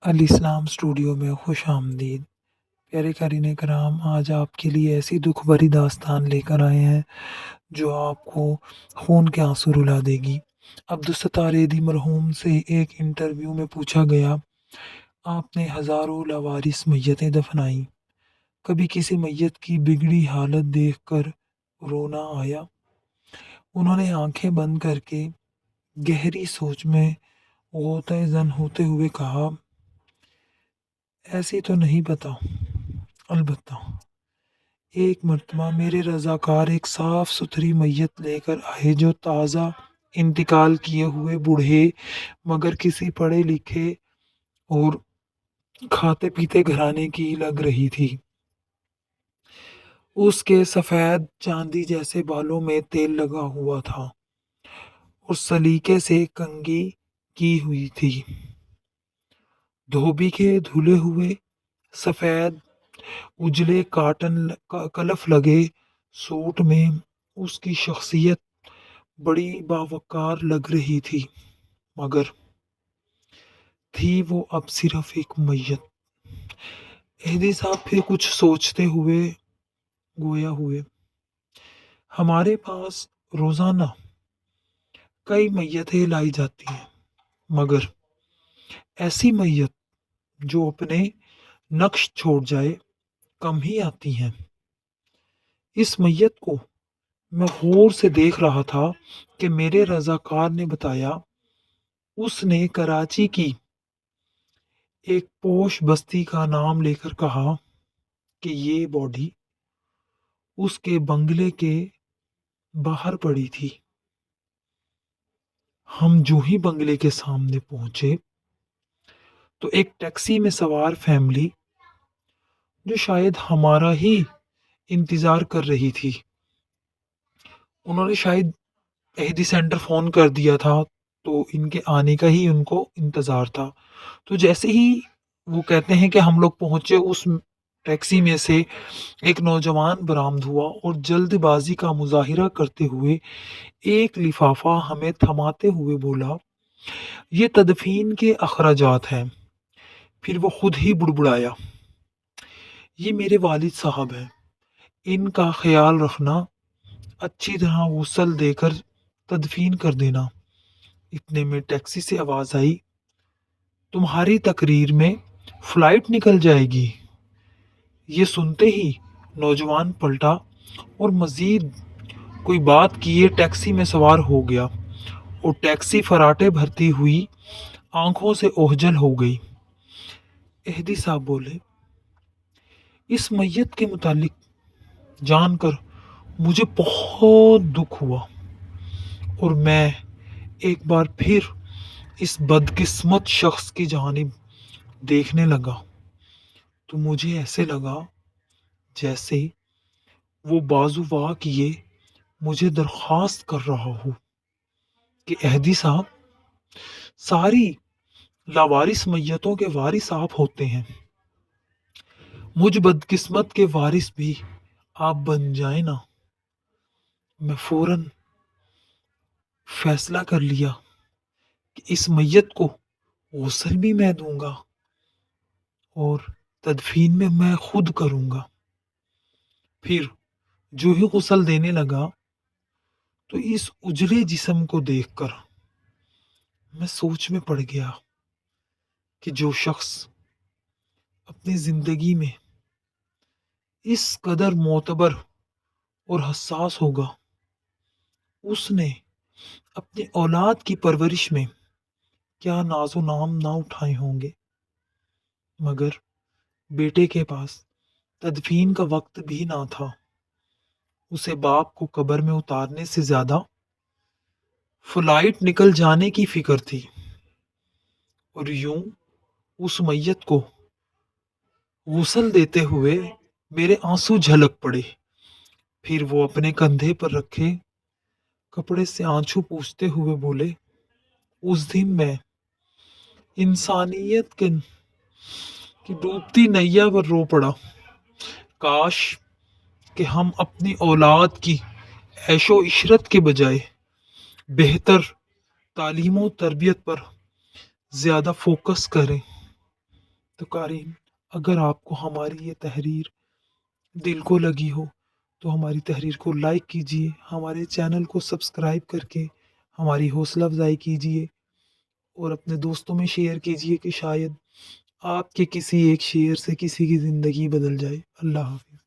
علی اسلام studio میں خوش آمدید۔ پیارے قارئین کرام، آج آپ کے لیے ایسی دکھ بھری داستان لے کر آئے ہیں جو آپ کو خون کے آنسو رلا دے گی۔ عبدالستار ایدھی مرحوم سے ایک انٹرویو میں پوچھا گیا، آپ نے ہزاروں لاوارث میتیں دفنائیں، کبھی کسی میت کی بگڑی حالت دیکھ کر رونا آیا؟ انہوں نے آنکھیں بند کر کے گہری سوچ میں غوطہ زن ہوتے ہوئے کہا، ایسی تو نہیں پتا، البتہ ایک مرتبہ میرے رضاکار ایک صاف ستھری میت لے کر آئے جو تازہ انتقال کیے ہوئے بوڑھے مگر کسی پڑھے لکھے اور کھاتے پیتے گھرانے کی لگ رہی تھی۔ اس کے سفید چاندی جیسے بالوں میں تیل لگا ہوا تھا اور سلیقے سے کنگھی کی ہوئی تھی۔ دھوبی کے دھلے ہوئے سفید اجلے کاٹن کلف لگے سوٹ میں اس کی شخصیت بڑی باوقار لگ رہی تھی، مگر تھی وہ اب صرف ایک میت۔ ایدھی صاحب پھر کچھ سوچتے ہوئے گویا ہوئے، ہمارے پاس روزانہ کئی میتیں لائی جاتی ہیں، مگر ایسی میت جو اپنے نقش چھوڑ جائے کم ہی آتی ہیں۔ اس میت کو میں غور سے دیکھ رہا تھا کہ میرے رضاکار نے بتایا، اس نے کراچی کی ایک پوش بستی کا نام لے کر کہا کہ یہ باڈی اس کے بنگلے کے باہر پڑی تھی۔ ہم جو ہی بنگلے کے سامنے پہنچے تو ایک ٹیکسی میں سوار فیملی جو شاید ہمارا ہی انتظار کر رہی تھی، انہوں نے شاید ایدھی سینٹر فون کر دیا تھا تو ان کے آنے کا ہی ان کو انتظار تھا۔ تو جیسے ہی وہ کہتے ہیں کہ ہم لوگ پہنچے، اس ٹیکسی میں سے ایک نوجوان برآمد ہوا اور جلد بازی کا مظاہرہ کرتے ہوئے ایک لفافہ ہمیں تھماتے ہوئے بولا، یہ تدفین کے اخراجات ہیں۔ پھر وہ خود ہی بڑبڑایا، یہ میرے والد صاحب ہیں، ان کا خیال رکھنا، اچھی طرح غسل دے کر تدفین کر دینا۔ اتنے میں ٹیکسی سے آواز آئی، تمہاری تقریر میں فلائٹ نکل جائے گی۔ یہ سنتے ہی نوجوان پلٹا اور مزید کوئی بات کیے ٹیکسی میں سوار ہو گیا اور ٹیکسی فراٹے بھرتی ہوئی آنکھوں سے اوجھل ہو گئی۔ ایدھی صاحب بولے، اس میت کے متعلق جان کر مجھے بہت دکھ ہوا اور میں ایک بار پھر اس بدقسمت شخص کی جانب دیکھنے لگا تو مجھے ایسے لگا جیسے وہ بازو وا کیے مجھے درخواست کر رہا ہو کہ ایدھی صاحب، ساری لاوارث میتوں کے وارث آپ ہوتے ہیں، مجھ بدقسمت کے وارث بھی آپ بن جائیں نا۔ میں فوراً فیصلہ کر لیا کہ اس میت کو غسل بھی میں دوں گا اور تدفین میں میں خود کروں گا۔ پھر جو ہی غسل دینے لگا تو اس اجلے جسم کو دیکھ کر میں سوچ میں پڑ گیا کہ جو شخص اپنی زندگی میں اس قدر معتبر اور حساس ہوگا، اس نے اپنی اولاد کی پرورش میں کیا ناز و نام نہ اٹھائے ہوں گے، مگر بیٹے کے پاس تدفین کا وقت بھی نہ تھا۔ اسے باپ کو قبر میں اتارنے سے زیادہ فلائٹ نکل جانے کی فکر تھی، اور یوں اس میت کو غسل دیتے ہوئے میرے آنسو جھلک پڑے۔ پھر وہ اپنے کندھے پر رکھے کپڑے سے آنسو پوچھتے ہوئے بولے، اس دن میں انسانیت کی ڈوبتی نیا پر رو پڑا، کاش کہ ہم اپنی اولاد کی عیش و عشرت کے بجائے بہتر تعلیم و تربیت پر زیادہ فوکس کریں۔ تو قارئین، اگر آپ کو ہماری یہ تحریر دل کو لگی ہو تو ہماری تحریر کو لائک کیجیے، ہمارے چینل کو سبسکرائب کر کے ہماری حوصلہ افزائی کیجیے اور اپنے دوستوں میں شیئر کیجیے کہ شاید آپ کے کسی ایک شیئر سے کسی کی زندگی بدل جائے۔ اللہ حافظ۔